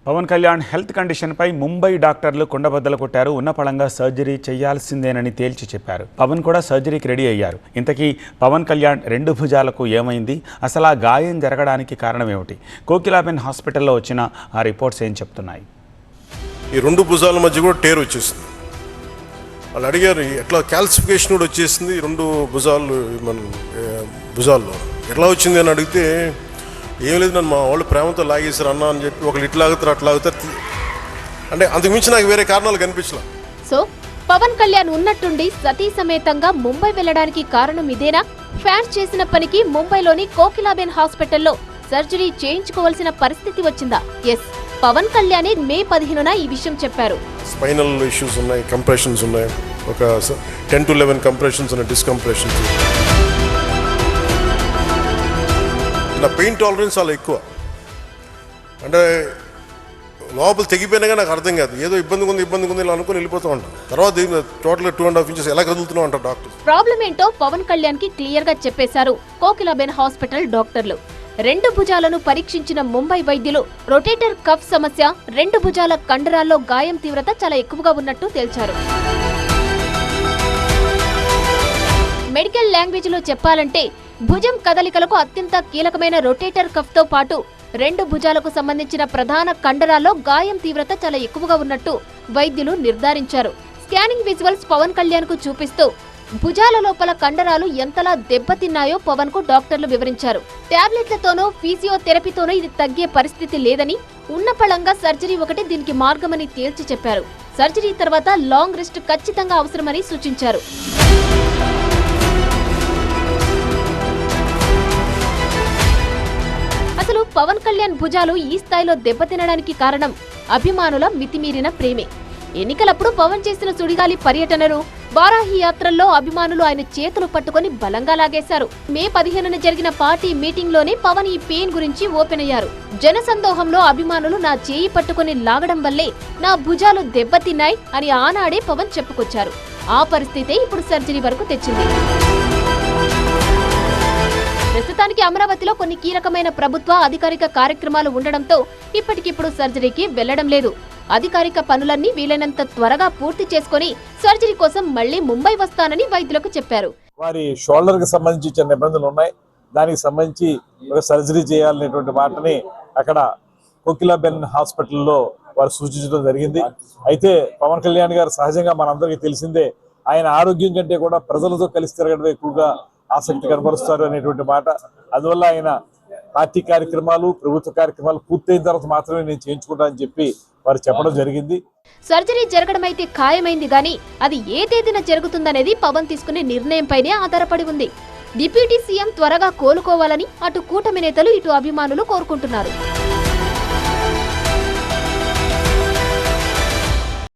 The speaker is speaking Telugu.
పవన్ కళ్యాణ్ హెల్త్ కండిషన్పై ముంబై డాక్టర్లు కుండబద్దలు కొట్టారు. ఉన్నపళంగా సర్జరీ చేయాల్సిందేనని తేల్చి చెప్పారు. పవన్ కూడా సర్జరీకి రెడీ అయ్యారు. ఇంతకీ పవన్ కళ్యాణ్ రెండు భుజాలకు ఏమైంది, అసలు ఆ గాయం జరగడానికి కారణం ఏమిటి? కోకిలాబెన్ హాస్పిటల్లో వచ్చిన ఆ రిపోర్ట్స్ ఏం చెప్తున్నాయి? ఈ రెండు భుజాల మధ్య కూడా టేర్ వచ్చేసింది. వాళ్ళు అడిగారు ఎట్లా క్యాల్సిఫికేషన్ కూడా వచ్చేసింది రెండు భుజాల్లో ఎట్లా వచ్చింది అని అడిగితే ఏం లేదు, నన్ను మా వాళ్ళు ప్రేమతో లాగేశారు అన్న అని చెప్పి ఒకళ్ళు ఇట్లా లాగుతారు అట్లా లాగుతారు అంటే అంతకుమించి నాకు వేరే కారణాలు కనిపించలే. సో పవన్ కళ్యాణ్ ఉన్నట్టుండి సతీ సమేతంగా ముంబై వెళ్ళడానికి కారణం ఇదేనా? ఫ్యాన్స్ చేసిన పనికి ముంబైలోని కోకిలాబెన్ హాస్పిటల్లో సర్జరీ చేయించుకోవాల్సిన పరిస్థితి వచ్చిందా? ఎస్, పవన్ కళ్యాణ్ మే 15న ఈ విషయం చెప్పారు. స్పైనల్ ఇష్యూస్ ఉన్నాయి, కంప్రెషన్స్ ఉన్నాయి, ఒక 10 to 11 కంప్రెషన్స్ ఉన్నాయి, డిస్కంప్రెషన్స్. నా పెయిన్ టాలరెన్స్ చాలా ఎక్కువ. అంటే లోపల తెగిపోయినాగా నాకు అర్థం కాదు, ఏదో ఇబ్బందిగా ఉంది ఇలా అనుకుని వెళ్ళిపోతూ ఉంటాను. తర్వాత టోటల్ 2.5 inches ఎలా కదులుతున్నావు అంటారు డాక్టర్. ప్రాబ్లం ఏంటో పవన్ కళ్యాణ్ కి క్లియర్ గా చెప్పేశారు కోకిలాబెన్ హాస్పిటల్ డాక్టర్లు. రెండు భుజాలను పరీక్షించిన ముంబై వైద్యులు రొటేటర్ కఫ్ సమస్య, రెండు భుజాల కండరాల్లో గాయం తీవ్రత చాలా ఎక్కువగా ఉన్నట్టు తేల్చారు. మెడికల్ లాంగ్వేజ్ లో చెప్పాలంటే భుజం కదలికలకు అత్యంత కీలకమైన రొటేటర్ కఫ్ తో పాటు రెండు భుజాలకు సంబంధించిన ప్రధాన కండరాల్లో గాయం తీవ్రత చాలా ఎక్కువగా ఉన్నట్టు వైద్యులు నిర్ధారించారు. స్కానింగ్ విజువల్స్ పవన్ కళ్యాణ్ కు చూపిస్తూ భుజాల లోపల కండరాలు ఎంతలా దెబ్బతిన్నాయో పవన్ కు డాక్టర్లు వివరించారు. టాబ్లెట్లతోనో ఫిజియోథెరపీతోనో ఇది తగ్గే పరిస్థితి లేదని, ఉన్నపళంగా సర్జరీ ఒకటి దీనికి మార్గమని తేల్చి చెప్పారు. సర్జరీ తర్వాత లాంగ్ రెస్ట్ ఖచ్చితంగా అవసరమని సూచించారు. అసలు పవన్ కళ్యాణ్ భుజాలు ఈ స్థాయిలో దెబ్బతినడానికి కారణం అభిమానుల మితిమీరిన ప్రేమే. ఎన్నికలప్పుడు పవన్ చేసిన సుడిగాలి పర్యటనను, వారాహి యాత్రల్లో అభిమానులు ఆయన చేతులు పట్టుకుని బలంగా లాగేశారు. మే 15న జరిగిన పార్టీ మీటింగ్ లోనే పవన్ ఈ పెయిన్ గురించి ఓపెన్ అయ్యారు. జనసందోహంలో అభిమానులు నా చేయి పట్టుకుని లాగడం వల్లే నా భుజాలు దెబ్బతిన్నాయి అని ఆనాడే పవన్ చెప్పుకొచ్చారు. ఆ పరిస్థితే ఇప్పుడు సర్జరీ వరకు తెచ్చింది. ప్రస్తుతానికి అమరావతిలో కొన్ని కీలకమైన ప్రభుత్వ అధికారిక కార్యక్రమాలు ఉండడంతో ఇప్పటికిప్పుడు సర్జరీకి వెళ్లడం లేదు. అధికారిక పనులన్నీ వీలైనంత త్వరగా పూర్తి చేసుకుని సర్జరీ కోసం మళ్లీ ముంబై వస్తానని వైద్యులకు చెప్పారు. వారి షోల్డర్ కి సంబంధించి చిన్న ఇబ్బందులు ఉన్నాయి, దానికి సంబంధించి ఒక సర్జరీ చేయాలనేటువంటి మాటని అక్కడ కోకిలాబెన్ హాస్పిటల్లో వారు సూచించడం జరిగింది. అయితే పవన్ కళ్యాణ్ గారు సహజంగా మనందరికీ తెలిసిందే, ఆయన ఆరోగ్యం కంటే కూడా ప్రజలతో కలిసి తిరగడం ఎక్కువగా ఆసక్తి కనబరుస్తారు అనేటువంటి మాట. అందువల్ల ఆయన పార్టీ కార్యక్రమాలు, ప్రభుత్వ కార్యక్రమాలు పూర్తయిన తర్వాత మాత్రమే నేను చేయించుకుంటానని చెప్పి వారు చెప్పడం జరిగింది. సర్జరీ జరగడం అయితే ఖాయమైంది గానీ అది ఏ తేదీన జరుగుతుందనేది పవన్ తీసుకునే నిర్ణయంపైనే ఆధారపడి ఉంది. డిప్యూటీ సీఎం త్వరగా కోలుకోవాలని అటు కూటమి నేతలు, ఇటు అభిమానులు కోరుకుంటున్నారు.